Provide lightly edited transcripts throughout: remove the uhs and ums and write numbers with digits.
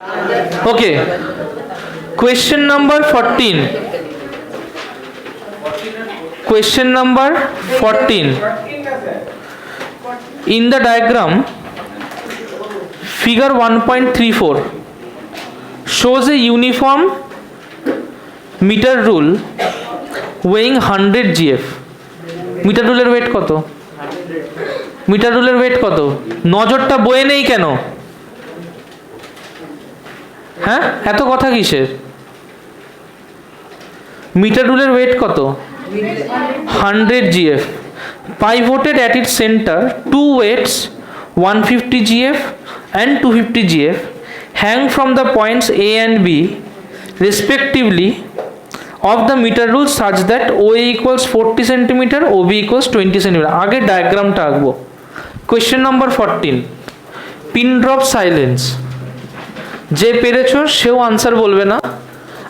Okay. Question number 14. Question number 14. In the diagram, figure 1.34 shows a uniform meter rule weighing 100 GF. Meter রুলের weight কত? Meter রুলের weight কত? নজরটা বয়ে নেই কেন? হ্যাঁ, এত কথা কিসের? মিটার রুলের ওয়েট কত? 100 GF. Pivoted at its center, two weights 150 GF and 250 GF hang from the points A and B respectively of the meter rule such that OA equals 40 cm, OB equals 20 cm. आगे डायग्रामটা আঁকবো। Question number 14. Pin drop silence. যে পেরেছো সেও answer বলবে না,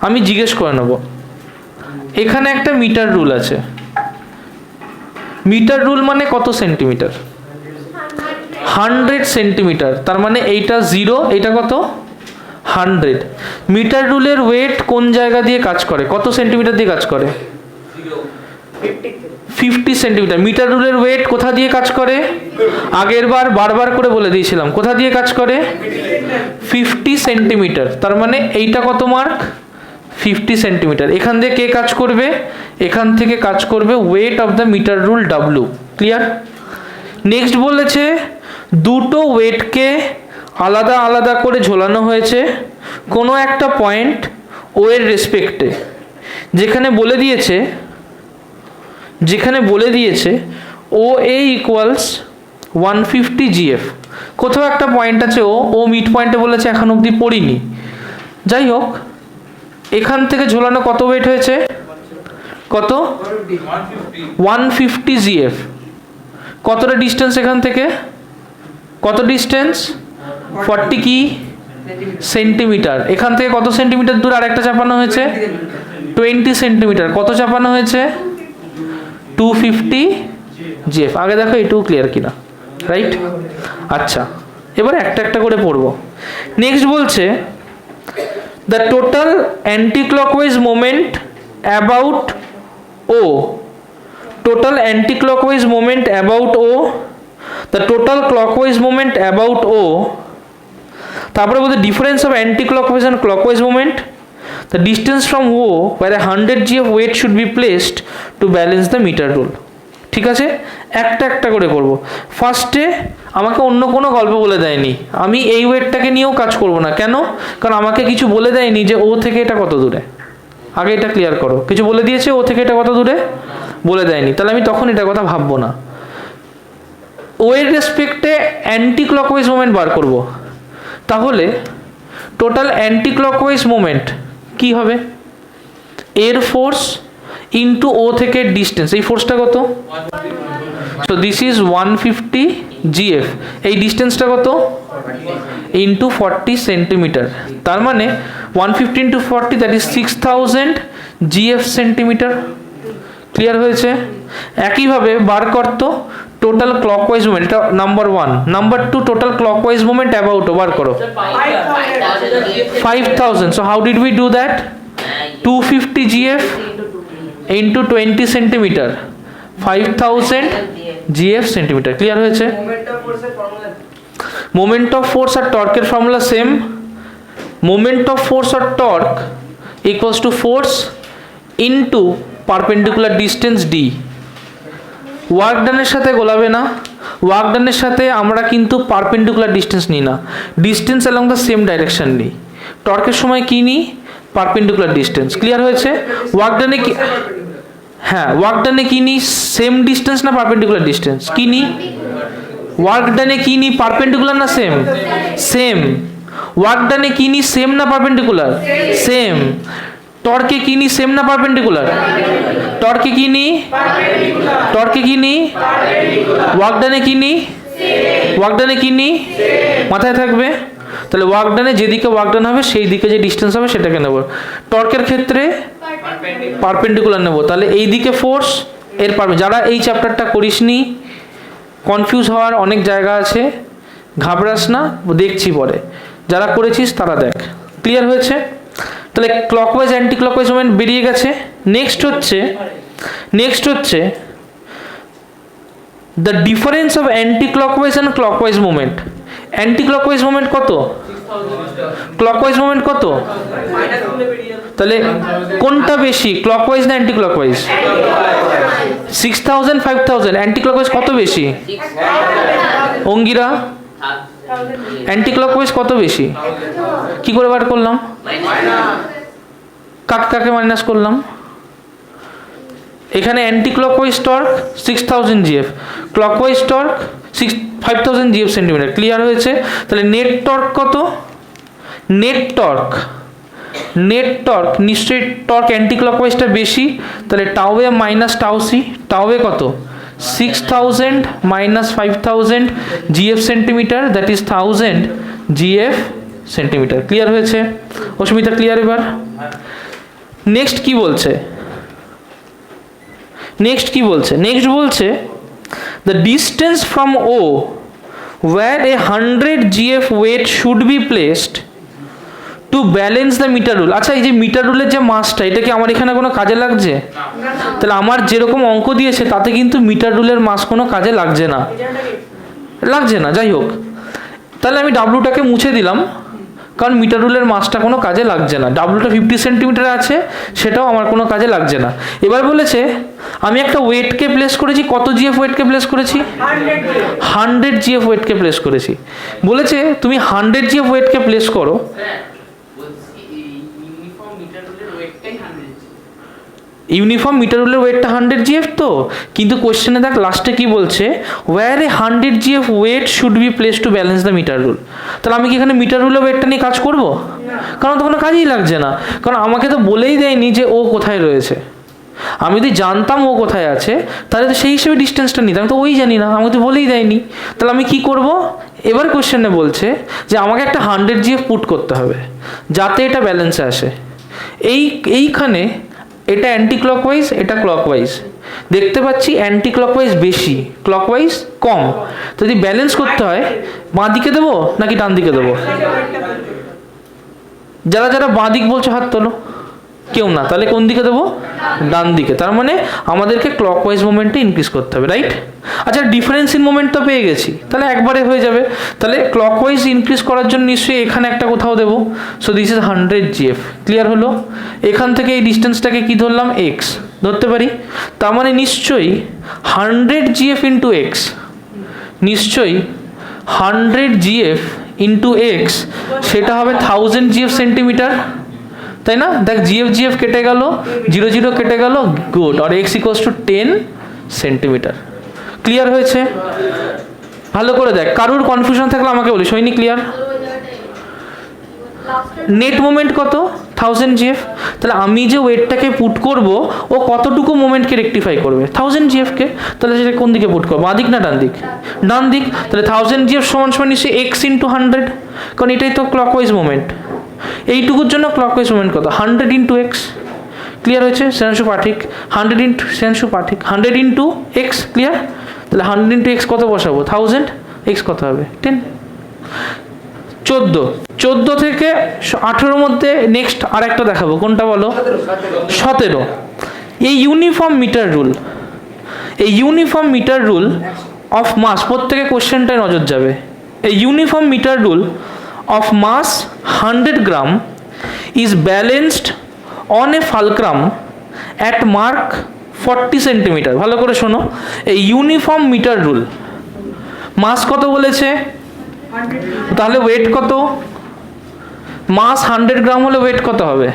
আমি জিজ্ঞেস করে নেব। এখানে একটা মিটার রুল আছে। মিটার রুল মানে কত সেন্টিমিটার? 100 সেন্টিমিটার। তার মানে এইটা 0, এটা কত? 100। মিটার রুলের ওয়েট কোন জায়গা দিয়ে কাজ করে? কত সেন্টিমিটার দিয়ে কাজ করে? 50 সেন্টিমিটার। মিটার রুলের ওয়েট কোথা দিয়ে কাজ করে? আগের বার বারবার করে বলে দিয়েছিলাম, কোথা দিয়ে কাজ করে? 50 সেন্টিমিটার। তার মানে এইটা কত মার্ক? 50 সেন্টিমিটার। এখান দিয়ে কে কাজ করবে? এখান থেকে কাজ করবে weight of the metre rule W। Clear? Next বলেছে দুটো ওয়েটকে আলাদা আলাদা করে ঝোলানো হয়েছে কোনো একটা পয়েন্ট ও এর রেসপেক্টে, যেখানে বলে দিয়েছে ও এ ইকুয়ালস 150 GF। কোথাও একটা পয়েন্ট আছে ও মিড পয়েন্টে বলেছে, এখন অবধি পড়িনি। যাই হোক, এখান থেকে ঝোলানো কত ওয়েট হয়েছে? কত? 150 GF। কতটা ডিস্টেন্স এখান থেকে? কত ডিস্টেন্স? 40 কি সেন্টিমিটার। এখান থেকে কত সেন্টিমিটার দূর আরেকটা চাপানো হয়েছে? 20 সেন্টিমিটার। কত চাপানো হয়েছে? 250 GF। আগে দেখো এটুকু ক্লিয়ার কিনা, রাইট? আচ্ছা, এবার একটা একটা করে পড়বো। নেক্সট বলছে the total anti-clockwise moment about O, total anti-clockwise moment about O, the total clockwise moment about O, তারপরে বলতে difference of anti-clockwise and clockwise moment, the distance from O where a 100 GF weight should be placed to balance the meter rule। ঠিক আছে, একটা একটা করে করব। ফার্স্টে আমাকে অন্য কোনো গল্প বলে দেয়নি, আমি এই ওয়েটটাকে নিয়েও কাজ করব না। কেন? কারণ আমাকে কিছু বলে দেয়নি যে ও থেকে এটা কত দূরে। আগে এটা ক্লিয়ার করো। কিছু বলে দিয়েছে ও থেকে এটা কত দূরে? বলে দেয়নি। তাহলে আমি তখন এটা কথা ভাববো না। ও এর রেসপেক্টে অ্যান্টি ক্লকওয়াইজ মোমেন্ট বার করব। তাহলে টোটাল অ্যান্টি ক্লকওয়াইজ মোমেন্ট কি হবে? এর ফোর্স ইন্টু ও থেকে ডিস্টেন্স। এই ফোর্সটা কত? So this is 150 GF। এই ডিস্টেন্সটা কত? Into 40 centimeter. তার মানে 150 into 40, that is 6000 GF centimeter. Clear হয়েছে? একইভাবে বার করতো টোটাল ক্লকওয়াইজ মুভমেন্ট, এটা number 1। Number 2 total clockwise movement about বার করো। 5000। So how did we do that? 250 GF into 20 centimeter, 5000 GF centimeter. Clear হয়েছে? মোমেন্ট অফ ফোর্স আর টর্কের formula same. Moment of force আর torque equals to force into perpendicular distance D। Work ডানের সাথে গোলাবে না। ওয়ার্ক ডানের সাথে আমরা কিন্তু পারপেন্ডিকুলার ডিস্টেন্স নিই না, distance along the same direction নিই। টর্কের সময় কি নিই? Perpendicular distance. ক্লিয়ার হয়েছে? ওয়ার্ক ডানে কি? হ্যাঁ, ওয়ার্ক ডানে কি নিই? সেম ডিস্টেন্স না পারপেন্ডিকুলার ডিস্টেন্স? কি নিই? ওয়ার্ক ডানে কি নিই? পারপেন্ডিকুলার না সেম? সেম। ওয়ার্ক ডানে কি নিই? সেম না পারপেন্ডিকুলার? সেম। টর্কে কি নিই? সেম না পারপেন্ডিকুলার? টর্কে কি নিই? টর্কে কি নিই? ওয়ার্ক ডানে কি নিই? ওয়ার্ক ডানে কি নিই? মাথায় থাকবে। তাহলে ওয়ার্ক ডানে যেদিকে ওয়ার্ক ডান হবে সেই দিকে যে ডিস্টেন্স হবে সেটাকে নেব। টর্কের ক্ষেত্রে পারপেন্ডিকুলার নেব। তাহলে এই দিকে ফোর্স, এর যারা এই চ্যাপ্টারটা করিসনি, কনফিউজ হওয়ার অনেক জায়গা আছে, ঘাবড়াস না, দেখছি পরে। যারা করেছিস তারা দেখ। ক্লিয়ার হয়েছে? তাহলে ক্লকওয়াইজ অ্যান্টি ক্লকওয়াইজ মোমেন্ট বেরিয়ে গেছে। নেক্সট হচ্ছে the difference of anti clockwise and clockwise moment. Anti clockwise moment কত, ক্লকওয়াইজ মোমেন্ট কত? তাহলে কোনটা বেশি, ক্লকওয়াইজ না অ্যান্টি ক্লকওয়াইজ? 6000 5000, অ্যান্টি ক্লকওয়াইজ কত বেশি? অঙ্গিরা অ্যান্টি ক্লকওয়াইজ কত বেশি? কি করে বার করলাম? কাকে মাইনাস করলাম? এখানে anti clockwise torque 6000 GF, clockwise torque 5000 GF centimetre. Clear হয়েছে? তাহলে নেট টর্ক কত? নেট টর্ক নিশ্চয়ই টর্ক অ্যান্টি ক্লকওয়াইজটা বেশি, তাহলে টাউ এ মাইনাস টাউ সি। টাউ এ কত? 6000 minus 5000 GF centimetre, that is 1000 GF centimetre. Clear হয়েছে? অস্মিতা ক্লিয়ার? এবার নেক্সট কি বলছে? নেক্সট বলছে the distance from O where a 100 GF weight should be placed to balance the meter rule. আচ্ছা, এই যে metre রুলের যে মাসটা, এটা কি আমার এখানে কোনো কাজে লাগছে? তাহলে আমার যেরকম অঙ্ক দিয়েছে তাতে কিন্তু মিটার রুলের মাস কোনো কাজে লাগছে না। যাই হোক, তাহলে আমি ডাব্লুটাকে মুছে দিলাম, কারণ মিটার রুলের মাসটা কোনো কাজে লাগছে না। ডাব্লুটা 50 সেন্টিমিটার আছে, সেটাও আমার কোনো কাজে লাগছে না। এবার বলেছে আমি একটা ওয়েটকে প্লেস করেছি, কত জিএফ ওয়েটকে প্লেস করেছি? 100 জিএফ ওয়েটকে প্লেস করেছি। বলেছে তুমি 100 জিএফ ওয়েটকে প্লেস করো। ইউনিফর্ম মিটার রুলের ওয়েটটা 100 জিএফ তো, কিন্তু কোশ্চেনে দেখ লাস্টে কি বলছে, where a 100 gf weight should be place to balance the metre rule. তাহলে আমি কি এখানে মিটার রুলের ওয়েটটা নিয়ে কাজ করব? কারণ তো কোনো কাজই লাগছে না, কারণ আমাকে তো বলেই দেয়নি যে ও কোথায় রয়েছে। আমি যদি জানতাম ও কোথায় আছে, তাহলে তো সেই হিসেবে ডিস্টেন্সটা নিতাম, আমি তো ওই জানি না, আমাকে তো বলেই দেয়নি। তাহলে আমি কি করব? এবার কোশ্চেনে বলছে যে আমাকে একটা 100 জিএফ পুট করতে হবে যাতে এটা ব্যালেন্সে আসে। এইখানে এটা অ্যান্টি ক্লকওয়াইজ, এটা ক্লকওয়াইজ। দেখতে পাচ্ছি অ্যান্টি ক্লকওয়াইজ বেশি, ক্লকওয়াইজ কম। তো যদি ব্যালেন্স করতে হয়, বাঁ দিকে দেবো নাকি ডান দিকে দেবো? যারা বাঁ দিক বলছো হাত তোলো। কেউ না, তাহলে কোন দিকে দেবো? ডান দিকে। তার মানে আমাদেরকে ক্লকওয়াইজ মোমেন্টে ইনক্রিজ করতে হবে, রাইট? আচ্ছা, ডিফারেন্স ইন মোমেন্ট তো পেয়ে গেছি, তাহলে একবারে হয়ে যাবে। তাহলে ক্লকওয়াইজ ইনক্রিজ করার জন্য নিশ্চয়ই এখানে একটা কোথাও দেবো। So this is 100 GF. Clear হলো? এখান থেকে এই ডিস্টেন্সটাকে কি ধরলাম? এক্স ধরতে পারি। তার মানে নিশ্চয়ই 100 জিএফ ইন্টু এক্স, নিশ্চয়ই 100 জিএফ ইন্টু এক্স, সেটা হবে 1000 জিএফ সেন্টিমিটার, তাই না? দেখ জিএফ কেটে গেল, 0 0 কেটে গেল, গুড। আর x equals to 10 centimetre. Clear হয়েছে? ভালো করে দেখ, কারুর কনফিউশন থাকলে আমাকে বলিস। হয়নি? ক্লিয়ার? নেট মোমেন্ট কত? 1000 জিএফ। তাহলে আমি যে ওয়েটটাকে পুট করব, ও কতটুকু মোমেন্টকে রেকটিফাই করবে? 1000 জিএফকে। তাহলে সেটা কোন দিকে পুট করবো? বাঁ দিক না ডান দিক? ডান দিক। তাহলে 1000 জিএফ সমান নিশ্চয়ই এক্স ইন্টু 100, কারণ এটাই তো ক্লকওয়াইজ মোমেন্ট। এইটুকুর জন্য ক্লকওয়াইজ মোমেন্ট কত? 100 ইন্টু এক্স। ক্লিয়ার হয়েছে? সেন্সু পাঠিক 100 ইন্টু সেন্সু পাঠিক 100 ইন্টু এক্স। ক্লিয়ার? তাহলে 100 ইন্টু এক্স কত বসাবো? 1000। এক্স কত হবে? 10। 14 থেকে 18 মধ্যে নেক্সট আর একটা দেখাবো। কোনটা বলো? 17। এই uniform metre rule of mass, প্রত্যেকে কোশ্চেনটায় নজর যাবে। এই uniform metre rule of mass 100 gram is balanced on a fulcrum at mark 40 centimetre. ভালো করে শোনো, এই ইউনিফর্ম মিটার রুল, মাস কত বলেছে? তাহলে ওয়েট কত? মাস 100 গ্রাম হলে ওয়েট কত হবে?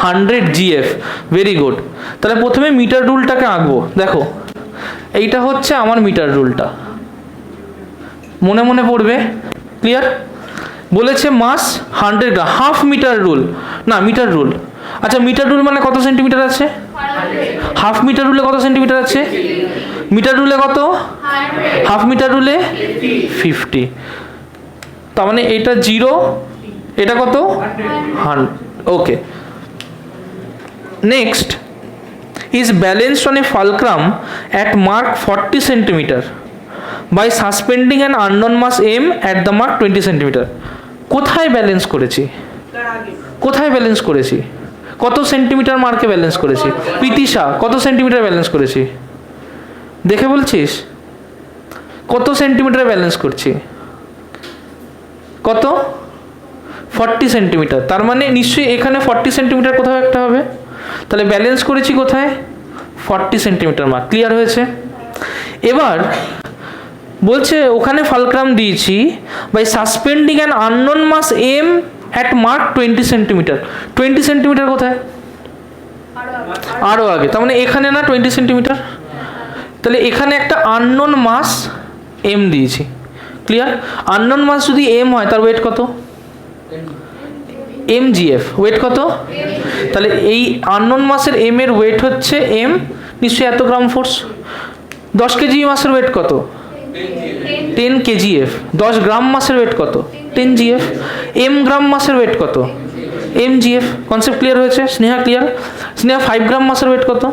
100 জিএফ। Very good. তাহলে প্রথমে মিটার রুলটাকে আঁকবো। দেখো, এইটা হচ্ছে আমার মিটার রুলটা, মনে মনে পড়বে। ক্লিয়ার? বলেছে মাস 100 গ্রাম, হাফ মিটার রুল না মিটার রুল। আচ্ছা, মিটার রুল মানে কত সেন্টিমিটার আছে? হাফ মিটার রুলে কত সেন্টিমিটার আছে? মিটার রুলে কত? হাফ মিটার রুলে 50। তার মানে এটা 0, এটা কত? 100। Okay. Next is balanced on a fulcrum at mark 40 centimeter. By suspending an unknown mass M at the mark 20 centimetre. কোথায় ব্যালেন্স করেছি? কোথায় ব্যালেন্স করেছি? কত সেন্টিমিটার মার্কে ব্যালেন্স করেছি? পিতিশা কত সেন্টিমিটার ব্যালেন্স করেছি? দেখে বলছিস কত সেন্টিমিটার ব্যালেন্স করছি? কত? 40 সেন্টিমিটার। তার মানে নিশ্চয়ই এখানে 40 সেন্টিমিটার কোথাও একটা হবে, তাহলে ব্যালেন্স করেছি কোথায়? 40 সেন্টিমিটার মার্ক। ক্লিয়ার হয়েছে? এবার বলছে ওখানে ফালক্রাম দিয়েছি by suspending an unknown mass M at mark 20 centimetre. 20 centimetre কোথায়? আরও আগে, তার মানে এখানে না 20 সেন্টিমিটার, তাহলে এখানে একটা আননোন মাস এম দিয়েছি। ক্লিয়ার? আননোন মাস যদি এম হয় তার ওয়েট কত? mgf। ওয়েট কত? তাহলে এই আননোন মাসের এম এর ওয়েট হচ্ছে এম, নিশ্চয়ই এত গ্রাম ফোর্স। 10 কেজি মাসের ওয়েট কত? 10 kgf। 10 গ্রাম মাসের ওয়েট কত? 10 gf। এম গ্রাম মাসের ওয়েট কত? mgf। কনসেপ্ট ক্লিয়ার হয়েছে? স্নেহা ক্লিয়ার? স্নেহা 5 গ্রাম মাসের ওয়েট কত?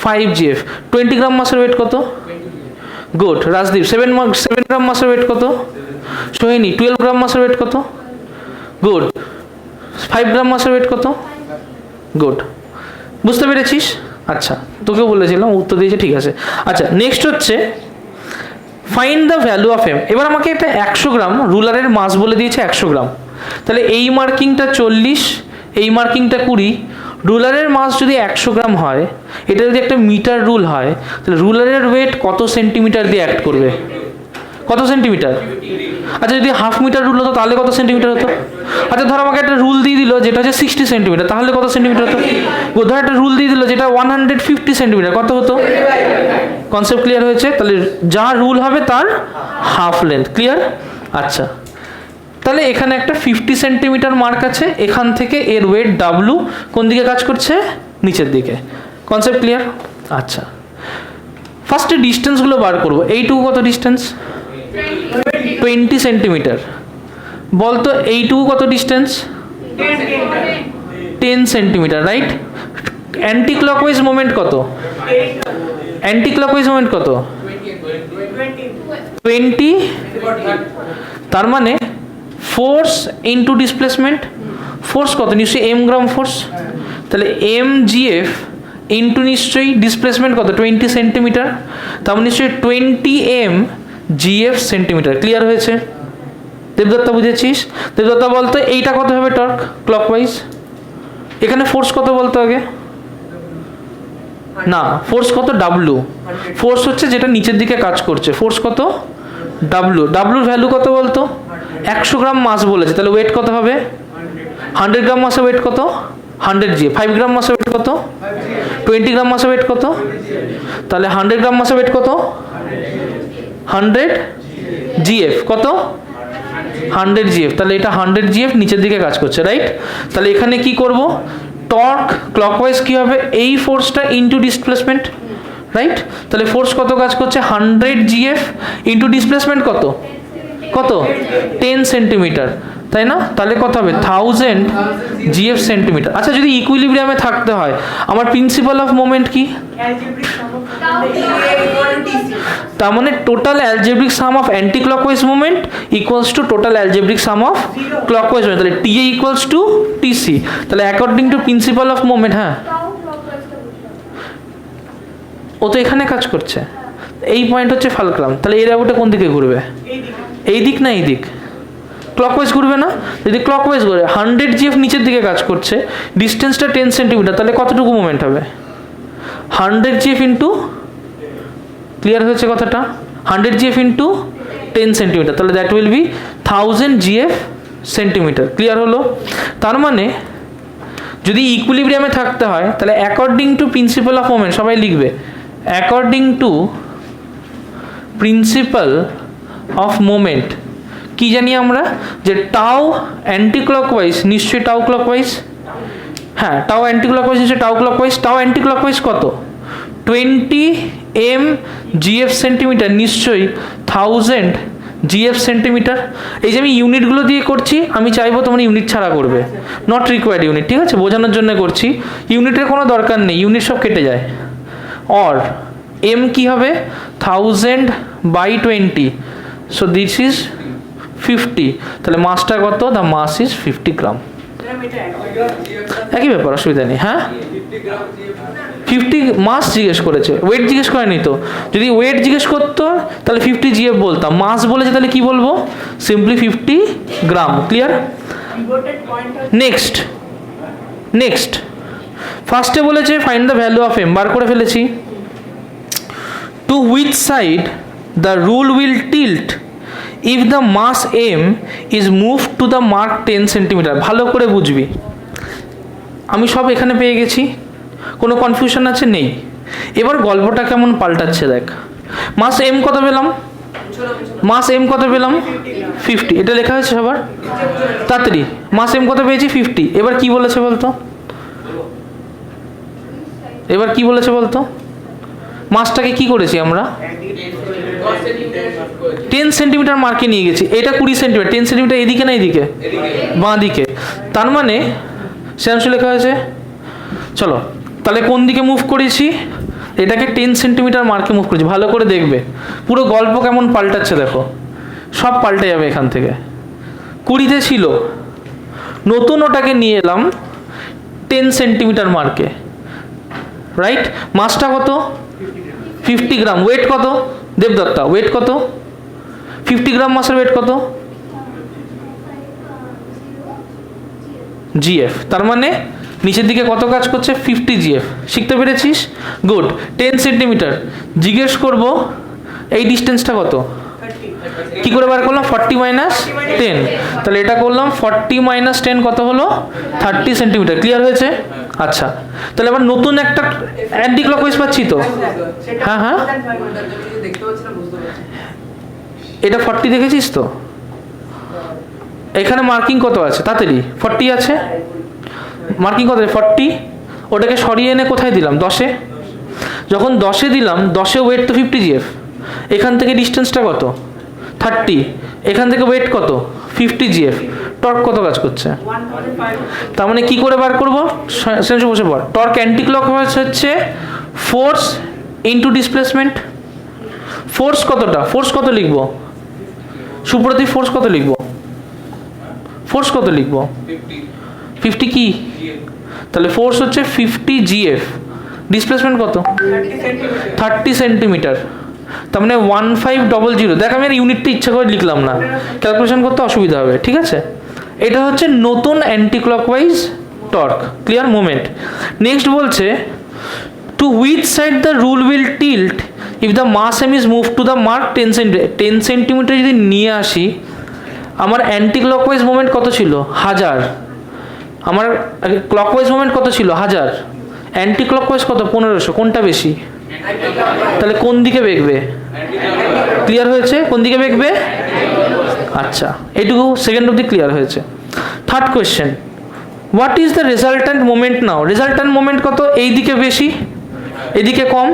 5 gf। 20 গ্রাম মাসের ওয়েট কত? গুড। রাজদীপ 7 গ্রাম মাসের ওয়েট কত? সোহিনী 12 গ্রাম মাসের ওয়েট কত? গুড। 5 গ্রাম মাসের ওয়েট কত? গুড। বুঝতে পেরেছিস? আচ্ছা, তোকেও বলেছিলাম, উত্তর দিয়েছে, ঠিক আছে। আচ্ছা, নেক্সট হচ্ছে find the value of M. এবার আমাকে এটা 100 গ্রাম, রুলারের মাস বলে দিয়েছে 100 গ্রাম। তাহলে এই মার্কিংটা 40, এই মার্কিংটা 20। রুলারের মাস যদি 100 গ্রাম হয়, এটা যদি একটা মিটার রুল হয়, তাহলে রুলারের ওয়েট কত সেন্টিমিটার দিয়ে অ্যাক্ট করবে? কত সেন্টিমিটার? আচ্ছা, যদি হাফ মিটার রুল হতো তাহলে কত সেন্টিমিটার হতো? আচ্ছা, ধর আমাকে একটা রুল দিয়ে দিল যেটা হচ্ছে 60 সেন্টিমিটার, তাহলে কত সেন্টিমিটার হতো? ধর একটা রুল দিয়ে দিল যেটা 150 সেন্টিমিটার, কত হতো? কনসেপ্ট ক্লিয়ার হয়েছে? তাহলে যা রুল হবে তার হাফ লেন্থ। ক্লিয়ার? আচ্ছা, তাহলে এখানে একটা 50 সেন্টিমিটার মার্ক আছে, এখান থেকে এর ওয়েট ডাব্লু কোন দিকে কাজ করছে? নিচের দিকে। Concept clear? আচ্ছা, ফার্স্টে ডিস্টেন্সগুলো বার করবো। এইটুকু কত ডিস্টেন্স? 20 সেন্টিমিটার। বলতো এইটুকু কত distance? 10 centimetre, right? Anti clockwise moment কত? অ্যান্টি ক্লকওয়াইজ মোমেন্ট কত? 20। তার মানে ফোর্স ইন্টু ডিসপ্লেসমেন্ট। ফোর্স কত? নিশ্চয়ই এম গ্রাম ফোর্স। তাহলে mgf ইন্টু নিশ্চয়ই ডিসপ্লেসমেন্ট কত? 20 সেন্টিমিটার। তার মানে নিশ্চয়ই 20 mgf সেন্টিমিটার। ক্লিয়ার হয়েছে? দেবদত্তা বুঝেছিস? দেবদত্তা বলতো এইটা কত হবে টর্ক ক্লকওয়াইজ? এখানে ফোর্স কত বলতো আগে? না, ফোর্স কত? ডাব্লু। ফোর্স হচ্ছে যেটা নিচের দিকে কাজ করছে, ফোর্স কত? ডাব্লু। ডাব্লুর ভ্যালু কত বলতো? 100 গ্রাম মাস বলেছে, তাহলে ওয়েট কত হবে? 100 গ্রাম মাসে ওয়েট কত? 100 জি। 5 গ্রাম মাসে ওয়েট কত? 20 গ্রাম মাসে ওয়েট কত? তাহলে 100 গ্রাম মাসে ওয়েট কত? 100 জিএফ। কত? 100 জিএফ। তাহলে এটা 100 জিএফ নিচের দিকে কাজ করছে, রাইট? তাহলে এখানে কি করব? টর্ক ক্লকওয়াইজ কি হবে? এই ফোর্সটা ইনটু ডিসপ্লেসমেন্ট, রাইট? তাহলে ফোর্স কত কাজ করছে? 100 জিএফ ইনটু ডিসপ্লেসমেন্ট কত? কত? 10 সেন্টিমিটার, তাই না? তাহলে কত হবে? 1000 জিএফ সেন্টিমিটার। আচ্ছা, যদি ইকুইলিব্রিয়ামে থাকতে হয়, আমার প্রিন্সিপাল অফ মোমেন্ট কি? তার মানে total algebraic some of anti clockwise movement equals to total algebraic some of clockwise movement. তাহলে TA ইকুয়ালস টু TC। তাহলে according to principal of movement, হ্যাঁ, ও তো এখানে কাজ করছে, এই পয়েন্ট হচ্ছে ফালক্রাম। তাহলে এর আউটে কোন দিকে ঘুরবে? এই দিক না এই দিক? ক্লকওয়াইজ ঘুরবে না? যদি ক্লকওয়াইজ ঘুরে 100 জিএফ নিচের দিকে কাজ করছে, ডিস্টেন্সটা 10 সেন্টিমিটার, তাহলে কতটুকু মুভমেন্ট হবে? 100 জিএফ ইন্টু, ক্লিয়ার হয়েছে কথাটা? 100 জিএফ ইন্টু 10 সেন্টিমিটার, তাহলে that will be 1000 GF centimetre. Clear হলো? তার মানে যদি ইকুইলিব্রিয়ামে থাকতে হয়, তাহলে according to principal of moment, সবাই লিখবে according to principal of moment কি জানি আমরা? যে টাও অ্যান্টি ক্লকওয়াইজ নিশ্চয়ই টাও ক্লকওয়াইজ, হ্যাঁ, টাও অ্যান্টি ক্লকওয়াইজ নিশ্চয়ই টাও ক্লকওয়াইজ। টাও অ্যান্টি ক্লকওয়াইজ কত? 20 mgf সেন্টিমিটার, নিশ্চয়ই 1000 জিএফ সেন্টিমিটার। এই যে আমি ইউনিটগুলো দিয়ে করছি, আমি চাইবো তোমরা ইউনিট ছাড়া করবে, নট রিকোয়ার্ড ইউনিট, ঠিক আছে? বোঝানোর জন্য করছি, ইউনিটের কোনো দরকার নেই, ইউনিট সব কেটে যায়। অর এম কি হবে? 1000 বাই 20, সো দিস ইজ 50, তাহলে মাসটা কত? দ্য মাস ইজ 50 গ্রাম। একই ব্যাপার, অসুবিধা নেই। হ্যাঁ 50 মাস জিজ্ঞেস করেছে, ওয়েট জিজ্ঞেস করেনি তো। যদি ওয়েট জিজ্ঞেস করতো তাহলে 50 জিএফ বলতাম, মাস বলেছে তাহলে কি বলবো? সিম্পলি 50 গ্রাম। ক্লিয়ার? নেক্সট ফার্স্টে বলেছে find the value of M, বার করে ফেলেছি। To which side the rule will tilt if the mass M is move to the mark 10 centimeter. ভালো করে বুঝবি, আমি সব এখানে পেয়ে গেছি, কোনো কনফিউশন আছে? নেই। এবার গল্পটা কেমন পাল্টাচ্ছে দেখ। মাস এম কত পেলাম? মাস এম কত পেলাম? 50। এটা লেখা হয়েছে সবার? তাড়াতাড়ি, মাস এম কত পেয়েছি? 50। এবার কি বলেছে বলতো? মাসটাকে কি করেছি আমরা? 10 সেন্টিমিটার মার্কে নিয়ে গেছি। এটা 20 সেন্টিমিটার। 10 সেন্টিমিটার এদিকে না এদিকে? বাঁ দিকে। তার মানে সেন্স লেখা হয়েছে। চলো তাহলে কোন দিকে মুভ করেছি? এটাকে 10 সেন্টিমিটার মার্কে মুভ করেছি। ভালো করে দেখবে পুরো গল্প কেমন পাল্টাচ্ছে, দেখো সব পাল্টে যাবে এখান থেকে। 20-তে ছিল, নতুন ওটাকে নিয়ে এলাম 10 সেন্টিমিটার মার্কে, রাইট? মাসটা কত? 50 গ্রাম। ওয়েট কত দেবদত্তা? ওয়েট কত? 50 গ্রাম মাসের ওয়েট কত? জিএফ। তার মানে নিচের দিকে কত কাজ করছে? 50 জিএফ। শিখতে পেরেছিস? গুড। 10 সেন্টিমিটার জিজ্ঞেস করব, এই ডিস্টেন্সটা কত? কি করে বার করলাম? 40 মাইনাস 10। তাহলে এটা করলাম 40 মাইনাস 10 কত হলো? 30 সেন্টিমিটার। ক্লিয়ার হয়েছে? আচ্ছা, তাহলে আবার নতুন একটা অ্যান্টি ক্লকওয়াইজ পাচ্ছি তো। হ্যাঁ এটা 40 দেখেছিস তো? এখানে মার্কিং কত আছে? তাড়াতাড়ি 40 আছে। মার্কিং কত? 40। ওটাকে সরিয়ে এনে কোথায় দিলাম? 10-এ। যখন 10-এ দিলাম, 10-এ ওয়েট তো 50 জিএফ। এখান থেকে ডিস্টেন্সটা কত? 30। এখান থেকে ওয়েট কত? 50 জিএফ। টর্ক কত কাজ করছে? তার মানে কি করে বার করবো? সেন্সে বসে পড়। টর্ক অ্যান্টি ক্লকওয়াইজ হচ্ছে ফোর্স ইনটু ডিসপ্লেসমেন্ট। ফোর্স কতটা? ফোর্স কত লিখবো সুপ্রদীপ? ফোর্স কত লিখবো? 50 কি? তাহলে ফোর্স হচ্ছে 50 জিএফ। ডিসপ্লেসমেন্ট কত? 30 সেন্টিমিটার। তার মানে 1500। দেখ আমি আর ইউনিটটা ইচ্ছা করে লিখলাম না, ক্যালকুলেশন করতে অসুবিধা হবে। ঠিক আছে, এটা হচ্ছে নতুন anti clockwise torque. Clear? Moment. Next বলছে to which side the rule will tilt if the mass M is move to the mark 10 centimeter. 10 centimeter যদি নিয়ে আসি, আমার অ্যান্টি ক্লকওয়াইজ মোমেন্ট কত ছিল? 1000। আমার ক্লকওয়াইজ মোমেন্ট কত ছিল? 1000। অ্যান্টি ক্লকওয়াইজ কত? 1500। কোনটা বেশি? তাহলে কোন দিকে বেঁকবে? ক্লিয়ার হয়েছে? কোন দিকে বেঁকবে? আচ্ছা, এইটুকু সেকেন্ড অবধি ক্লিয়ার হয়েছে। Third question, what is the resultant moment now? Resultant moment কত? এই দিকে বেশি, এদিকে কম।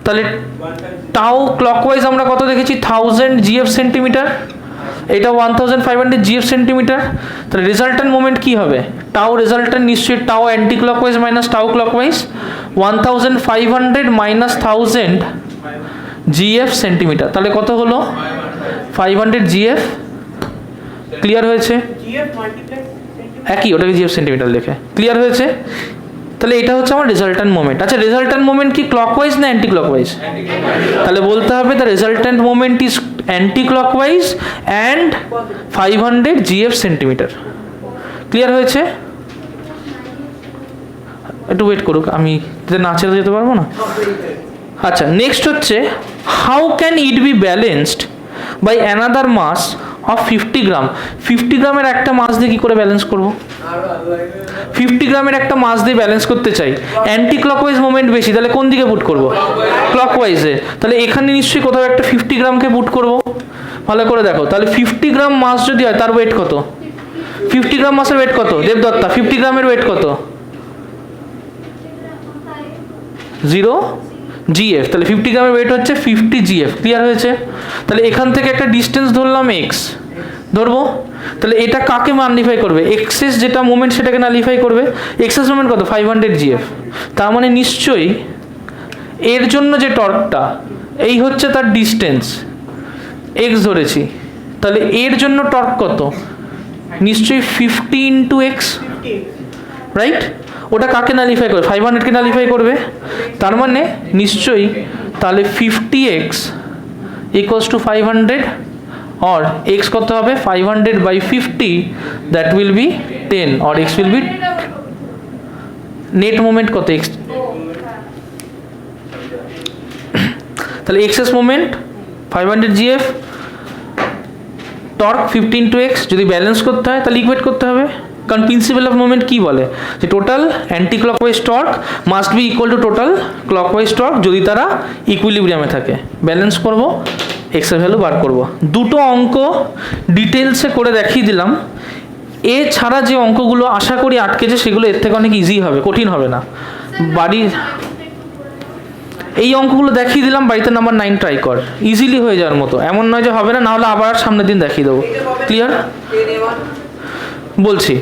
তাহলে টাও ক্লকওয়াইজ আমরা কত দেখেছি? 1000 জিএফ সেন্টিমিটার। এটা 1500 জিএফ সেন্টিমিটার। তাহলে রেজাল্ট্যান্ট মোমেন্ট কি হবে? টাও রেজাল্ট্যান্ট নিশ্চয়ই টাও অ্যান্টি ক্লকওয়াইজ মাইনাস টাও ক্লকওয়াইজ। 1500 minus 1000 GF centimetre. তাহলে কত হলো? 500 জিএফ। ক্লিয়ার হয়েছে? একই, ওটাকে জিএফ সেন্টিমিটার লেখে। ক্লিয়ার হয়েছে? তাহলে এটা হচ্ছে আমার রেজাল্ট্যান্ট মোমেন্ট। আচ্ছা, রেজাল্ট্যান্ট মোমেন্ট কি ক্লকওয়াইজ না অ্যান্টি ক্লকওয়াইজ? তাহলে বলতে হবে the resultant moment is anti clockwise and 500 GF centimetre. Clear হয়েছে? একটু ওয়েট করুক, আমি না ছেড়ে যেতে পারবো না। আচ্ছা, নেক্সট হচ্ছে how can it be balanced by another mass of 50 gram. 50 গ্রামের একটা মাস দিয়ে কি করে ব্যালেন্স করবো? 50 গ্রামের একটা মাস দিয়ে ব্যালেন্স করতে চাই, অ্যান্টি ক্লকওয়াইজ মোমেন্ট বেশি, তাহলে কোন দিকে পুট করবো? ক্লকওয়াইজে। তাহলে এখানে নিশ্চয়ই কোথাও একটা 50 গ্রামকে পুট করবো। ভালো করে দেখো, তাহলে 50 গ্রাম মাস যদি হয় তার ওয়েট কত? 50 গ্রাম মাসের ওয়েট কত দেবদত্তা? 50 গ্রামের ওয়েট কত? 0 জিএফ। তাহলে 50 গ্রামের ওয়েট হচ্ছে 50 জিএফ। ক্লিয়ার হয়েছে? তাহলে এখান থেকে একটা ডিস্টেন্স ধরলাম এক্স ধরবো। তাহলে এটা কাকে নালিফাই করবে? এক্সেস যেটা মোমেন্ট সেটাকে নালিফাই করবে। এক্সেস মোমেন্ট কত? 500 জিএফ। তার মানে নিশ্চয়ই এর জন্য যে টর্কটা, এই হচ্ছে তার ডিস্টেন্স, এক্স ধরেছি, তাহলে এর জন্য টর্ক কত? নিশ্চয়ই 50 ইন্টু এক্স, রাইট? ওটা কাকে নালিফাই করবে? 500কে নালিফাই করবে। তার মানে নিশ্চয়ই তাহলে 50x equals to 500, or x কত হবে? 500/50, that will be 10, or x will be net moment কত? x, তাহলে excess moment 500 gf, torque 50 into x. যদি ব্যালেন্স করতে হয় তাহলে ইকুয়েট করতে হবে, কারণ প্রিন্সিপাল অফ মোমেন্ট কি বলে? যে total anti clockwise torque must be equal to total clockwise torque যদি তারা ইকুইলিব্রিয়ামে থাকে। ব্যালেন্স করব, এক্স এর ভ্যালু বার করব। দুটো অঙ্ক ডিটেলসে করে দেখিয়ে দিলাম। এ ছাড়া যে অঙ্কগুলো আশা করি আটকেছে সেগুলো এর থেকে অনেক ইজি হবে, কঠিন হবে না। বাড়ির এই অঙ্কগুলো দেখিয়ে দিলাম, বাড়িতে নাম্বার 9 ট্রাই কর, ইজিলি হয়ে যাওয়ার মতো। এমন নয় যে হবে না, না হলে আবার সামনের দিন দেখিয়ে দেবো। ক্লিয়ার? বলছি